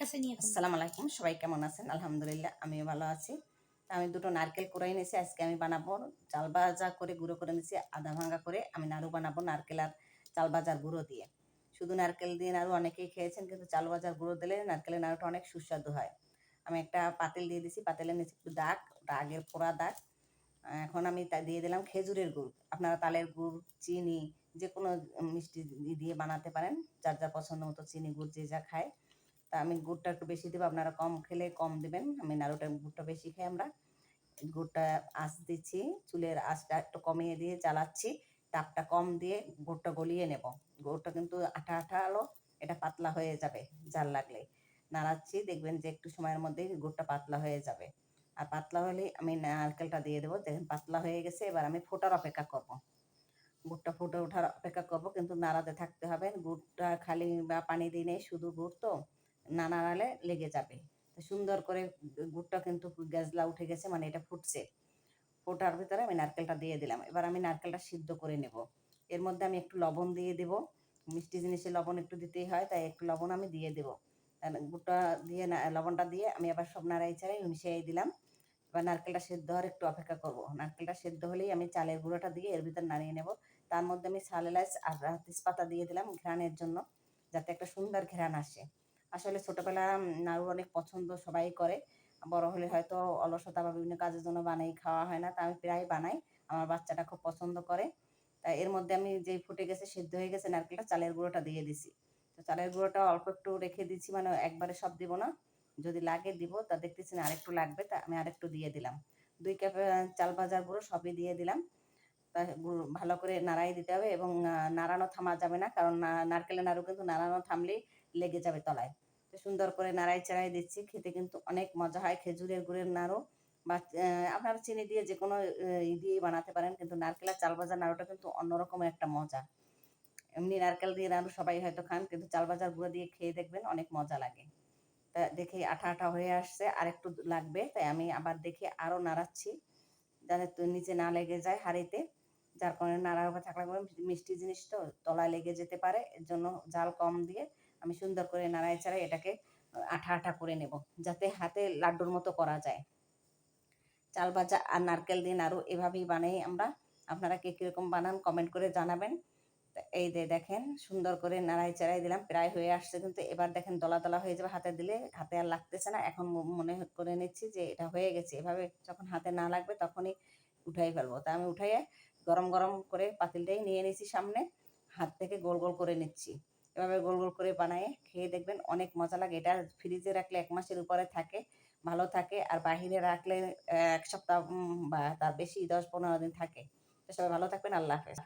আসসালামু আলাইকুম, সবাই কেমন আছেন? আলহামদুলিল্লাহ আমিও ভালো আছি। আমি দুটো নারকেল কুড়াই নিয়েছি, আজকে আমি বানাবো চাল ভাজা করে গুঁড়ো করে নিয়েছি, আধা ভাঙা করে আমি নাড়ু বানাবো নারকেল আর চাল ভাজার গুঁড়ো দিয়ে। শুধু নারকেল দিয়ে নাড়ু অনেকেই খেয়েছেন, কিন্তু চাল ভাজার গুঁড়ো দিলে নারকেলের নাড়ুটা অনেক সুস্বাদু হয়। আমি একটা পাতিল দিয়ে দিছি, পাতিলের নিচে একটু দাগ, ওটা আগের পোড়া দাগ। এখন আমি তা দিয়ে দিলাম খেজুরের গুড়। আপনারা তালের গুড়, চিনি যে কোনো মিষ্টি দিয়ে বানাতে পারেন, যার যার পছন্দ মতো চিনি গুড় যে যা খায়। তা আমি গুড়টা একটু বেশি দেবো, আপনারা কম খেলে কম দেবেন। আমি নাড়ুটা গুড়টা বেশি খাই আমরা। গুড়টা আঁচ দিচ্ছি, চুলের আঁচটা একটু কমিয়ে দিয়ে জ্বালাচ্ছি, তাপটা কম দিয়ে গুড়টা গলিয়ে নেব। গুড়টা কিন্তু আঠা আঠা আলো, এটা পাতলা হয়ে যাবে জাল লাগলে। নাড়াচ্ছি, দেখবেন যে একটু সময়ের মধ্যেই গুড়টা পাতলা হয়ে যাবে। আর পাতলা হলে আমি নারকেলটা দিয়ে দেবো। দেখেন পাতলা হয়ে গেছে, এবার আমি ফোটার অপেক্ষা করব। গুড়টা ফুটে ওঠার অপেক্ষা করবো, কিন্তু নাড়াতে থাকতে হবে। গুড়টা খালি বা পানি দিয়ে নেই, শুধু গুড় তো, না নাড়ালে লেগে যাবে। তো সুন্দর করে গুড়টা কিন্তু গ্যাজলা উঠে গেছে, মানে এটা ফুটছে। ফোটার ভিতরে আমি নারকেলটা দিয়ে দিলাম। এবার আমি নারকেলটা সিদ্ধ করে নেব। এর মধ্যে আমি একটু লবণ দিয়ে দেব। মিষ্টি জিনিসে লবণ একটু দিতেই হয়, তাই একটু লবণ আমি দিয়ে দেবো। গুড়টা দিয়ে লবণটা দিয়ে আমি আবার সব নাড়াই চাড়াই মিশিয়ে দিলাম। এবার নারকেলটা সেদ্ধ হওয়ার একটু অপেক্ষা করব। নারকেলটা সেদ্ধ হলেই আমি চালের গুঁড়োটা দিয়ে এর ভিতর নাড়িয়ে নেব। তার মধ্যে আমি সাল এলাচ আর তেজপাতা দিয়ে দিলাম ঘ্রাণের জন্য, যাতে একটা সুন্দর ঘ্রাণ আসে। আসলে ছোটোবেলা নাড়ু অনেক পছন্দ সবাই করে, বড় হলে হয়তো অলসতা বা বিভিন্ন কাজের জন্য বানাই খাওয়া হয় না, তা আমি প্রায় বানাই। আমার বাচ্চাটা খুব পছন্দ করে। তা এর মধ্যে আমি যেই ফুটে গেছে, সেদ্ধ হয়ে গেছে নারকেলটা, চালের গুঁড়োটা দিয়ে দিছি। তো চালের গুঁড়োটা অল্প একটু রেখে দিচ্ছি, মানে একবারে সব দিব না, যদি লাগে দিব। তা দেখতেছি না আরেকটু লাগবে, তা আমি আরেকটু দিয়ে দিলাম। 2 কাপ চাল ভাজার গুঁড়ো সবই দিয়ে দিলাম। তা ভালো করে নাড়াই দিতে হবে, এবং নাড়ানো থামা যাবে না, কারণ নারকেলের নাড়ু কিন্তু নাড়ানো থামলেই লেগে যাবে তলায়। তো সুন্দর করে নাড়াই চাড়াই দিচ্ছি। খেতে কিন্তু অনেক মজা হয় খেজুরের গুড়ের নাড়ু, বা আপনারা চিনি দিয়ে যে কোনো দিয়েই বানাতে পারেন, কিন্তু নারকেল আর চাল ভাজার নাড়ুটা কিন্তু অন্যরকম একটা মজা। এমনি নারকেল দিয়ে নাড়ু সবাই হয়তো খান, কিন্তু চাল ভাজার গুঁড়ো দিয়ে খেয়ে দেখবেন অনেক মজা লাগে। তা দেখি আঠা আঠা হয়ে আসছে, আর একটু লাগবে, তাই আমি আবার দেখি আরও নাড়াচ্ছি, যাতে নিচে না লেগে যায় হাঁড়িতে। যার কারণে নাড়ার উপর থাকলে মিষ্টি জিনিস তো তলায় লেগে যেতে পারে, এর জন্য জাল কম দিয়ে আমি সুন্দর করে নাড়াই ছাড়াই এটাকে আঠা আঠা করে নেব, যাতে হাতে লাড্ডুর মতো করা যায়। চাল ভাজা আর নারকেল দিয়ে নাড়ু এভাবেই বানাই আমরা। আপনারা কে কীরকম বানান কমেন্ট করে জানাবেন। এই যে দেখেন সুন্দর করে নাড়াই চাড়াই দিলাম, প্রায় হয়ে আসছে, কিন্তু এবার দেখেন দলা দলা হয়ে যাবে, হাতে দিলে হাতে আর লাগতেছে না। এখন মনে করে নিচ্ছি যে এটা হয়ে গেছে। এভাবে যখন হাতে না লাগবে তখনই উঠাই ফেলবো। তা আমি উঠাইয়ে গরম গরম করে পাতিলটাই নিয়ে নিয়েছি সামনে, হাত থেকে গোল গোল করে নিচ্ছি। এভাবে গোল গোল করে বানিয়ে খেয়ে দেখবেন অনেক মজা লাগে। এটা ফ্রিজে রাখলে 1 মাসের উপরে থাকে, ভালো থাকে। আর বাহিরে রাখলে 1 সপ্তাহ বা তার বেশি 10-15 দিন থাকে। তো সবাই ভালো থাকবেন, আল্লাহ হাফেজ।